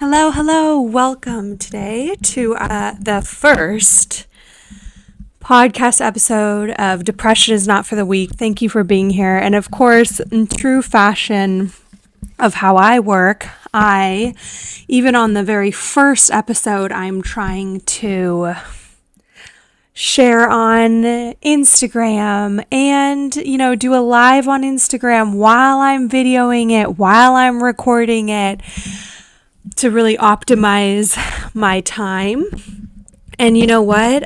Hello, hello. Welcome today to the first podcast episode of Depression is Not for the Weak. Thank you for being here. And of course, in true fashion of how I work, even on the very first episode, I'm trying to share on Instagram and, do a live on Instagram while I'm videoing it, while I'm recording it, to really optimize my time. And you know what?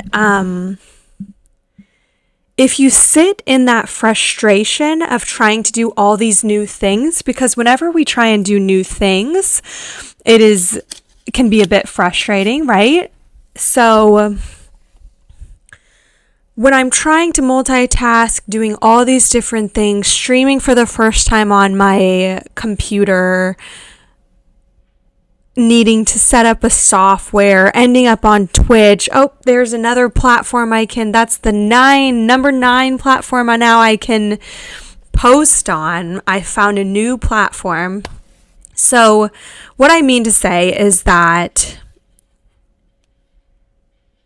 If you sit in that frustration of trying to do all these new things, because whenever we try and do new things, it can be a bit frustrating, right? So when I'm trying to multitask, doing all these different things, streaming for the first time on my computer, needing to set up a software, ending up on Twitch. Oh, there's another platform that's the number 9 platform I can post on. I found a new platform. So what I mean to say is that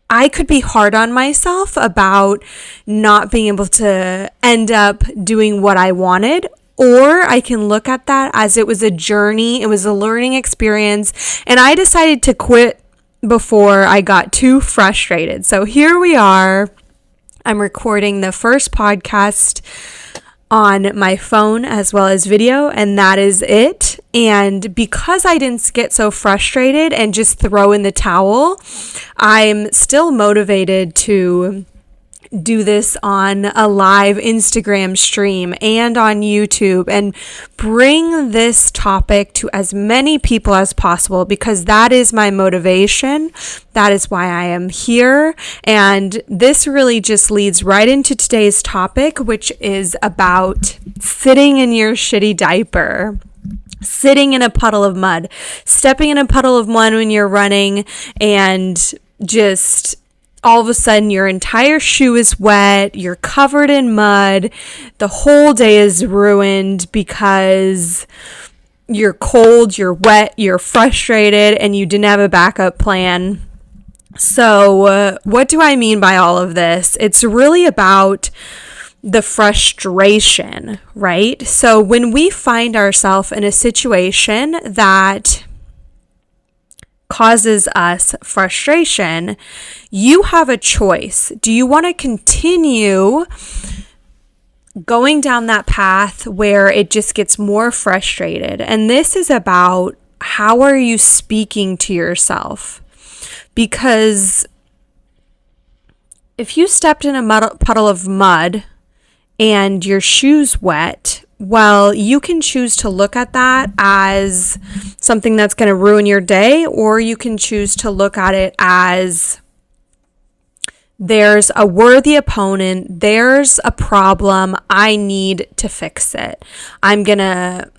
I could be hard on myself about not being able to end up doing what I wanted. Or I can look at that as it was a journey, it was a learning experience, and I decided to quit before I got too frustrated. So here we are. I'm recording the first podcast on my phone as well as video, and that is it. And because I didn't get so frustrated and just throw in the towel, I'm still motivated to do this on a live Instagram stream and on YouTube and bring this topic to as many people as possible, because that is my motivation. That is why I am here. And this really just leads right into today's topic, which is about sitting in your shitty diaper. Sitting in a puddle of mud, stepping in a puddle of mud when you're running, and just all of a sudden your entire shoe is wet, you're covered in mud, the whole day is ruined because you're cold, you're wet, you're frustrated, and you didn't have a backup plan. So what do I mean by all of this? It's really about the frustration, right? So when we find ourselves in a situation that causes us frustration, you have a choice. Do you want to continue going down that path where it just gets more frustrated? And this is about how are you speaking to yourself? Because if you stepped in a puddle of mud and your shoe's wet, well, you can choose to look at that as something that's going to ruin your day, or you can choose to look at it as there's a worthy opponent, there's a problem, I need to fix it. I'm going to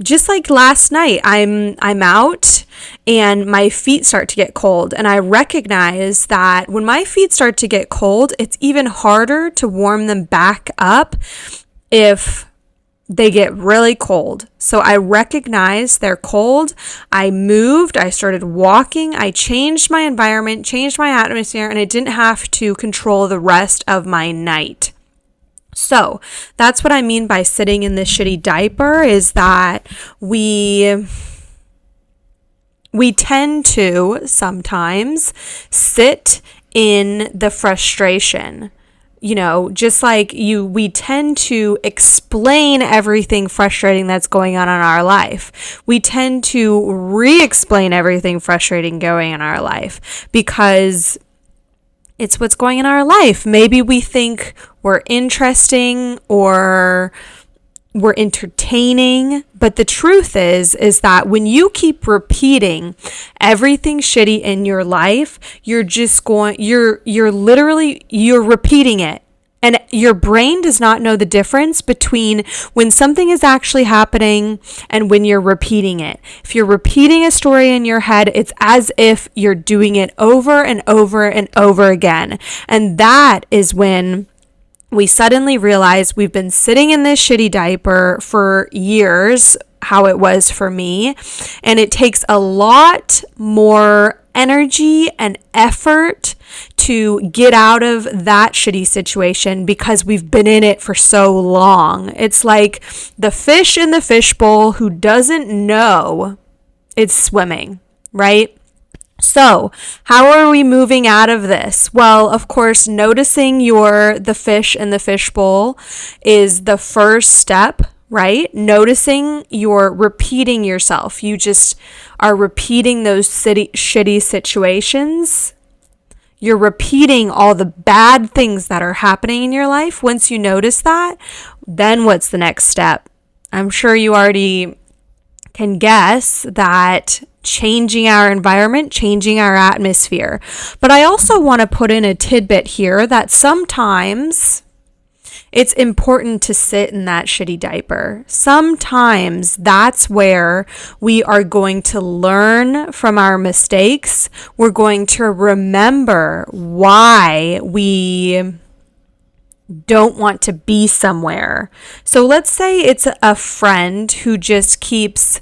just like last night, I'm out and my feet start to get cold, and I recognize that when my feet start to get cold, it's even harder to warm them back up if they get really cold. So I recognized they're cold. I moved, I started walking, I changed my environment, changed my atmosphere, and I didn't have to control the rest of my night. So that's what I mean by sitting in this shitty diaper, is that we tend to sometimes sit in the frustration. Just like we tend to explain everything frustrating that's going on in our life. We tend to re-explain everything frustrating going in our life because it's what's going in our life. Maybe we think we're interesting or we're entertaining, but the truth is that when you keep repeating everything shitty in your life, you're repeating it. And your brain does not know the difference between when something is actually happening and when you're repeating it. If you're repeating a story in your head, it's as if you're doing it over and over and over again. And that is when we suddenly realize we've been sitting in this shitty diaper for years, how it was for me. And it takes a lot more energy and effort to get out of that shitty situation because we've been in it for so long. It's like the fish in the fishbowl who doesn't know it's swimming, right? So, how are we moving out of this? Well, of course, noticing the fish in the fishbowl is the first step, right? Noticing you're repeating yourself. You just are repeating those shitty situations. You're repeating all the bad things that are happening in your life. Once you notice that, then what's the next step? I'm sure you already can guess that changing our environment, changing our atmosphere. But I also want to put in a tidbit here that sometimes it's important to sit in that shitty diaper. Sometimes that's where we are going to learn from our mistakes. We're going to remember why we don't want to be somewhere. So let's say it's a friend who just keeps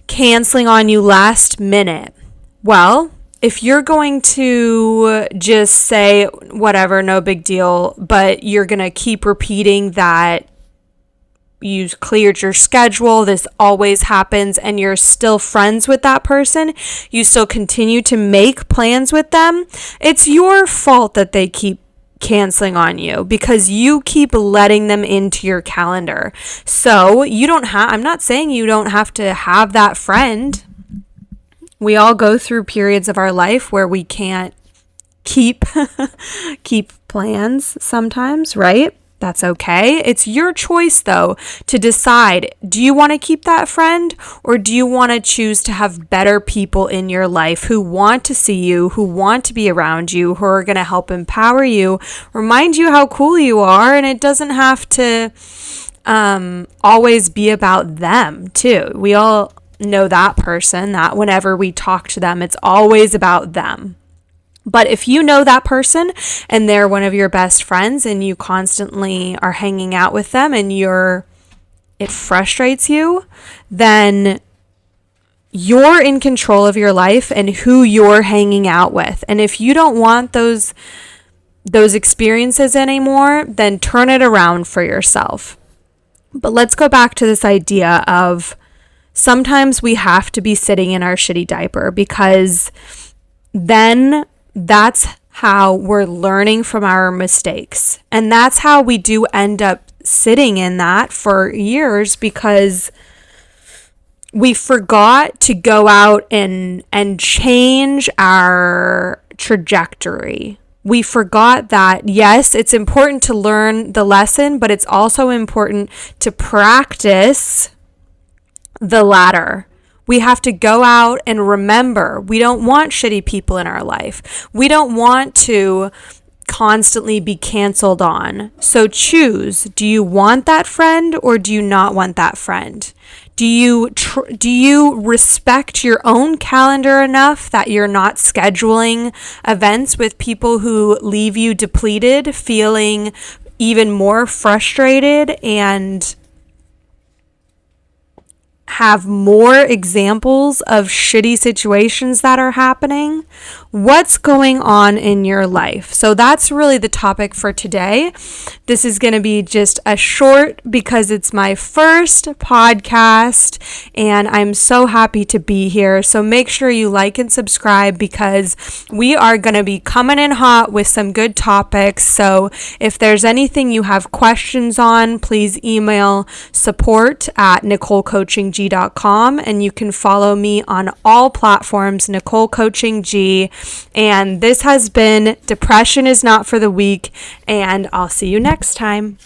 canceling on you last minute. Well, if you're going to just say, whatever, no big deal, but you're going to keep repeating that you cleared your schedule, this always happens, and you're still friends with that person, you still continue to make plans with them, it's your fault that they keep canceling on you because you keep letting them into your calendar. So I'm not saying you don't have to have that friend. We all go through periods of our life where we can't keep plans sometimes, right? That's okay. It's your choice, though, to decide, do you want to keep that friend or do you want to choose to have better people in your life who want to see you, who want to be around you, who are going to help empower you, remind you how cool you are, and it doesn't have to always be about them, too. We all know that person that whenever we talk to them, it's always about them. But if you know that person and they're one of your best friends and you constantly are hanging out with them and it frustrates you, then you're in control of your life and who you're hanging out with. And if you don't want those experiences anymore, then turn it around for yourself. But let's go back to this idea of sometimes we have to be sitting in our shitty diaper because then that's how we're learning from our mistakes. And that's how we do end up sitting in that for years because we forgot to go out and change our trajectory. We forgot that, yes, it's important to learn the lesson, but it's also important to practice the latter. We have to go out and remember, we don't want shitty people in our life. We don't want to constantly be canceled on. So choose, do you want that friend or do you not want that friend? Do you respect your own calendar enough that you're not scheduling events with people who leave you depleted, feeling even more frustrated and have more examples of shitty situations that are happening? What's going on in your life? So that's really the topic for today. This is going to be just a short because it's my first podcast and I'm so happy to be here. So make sure you like and subscribe because we are going to be coming in hot with some good topics. So if there's anything you have questions on, please email support@NicoleCoachingG.com and you can follow me on all platforms, Nicole Coaching G. And this has been Depression is Not for the Weak, and I'll see you next time.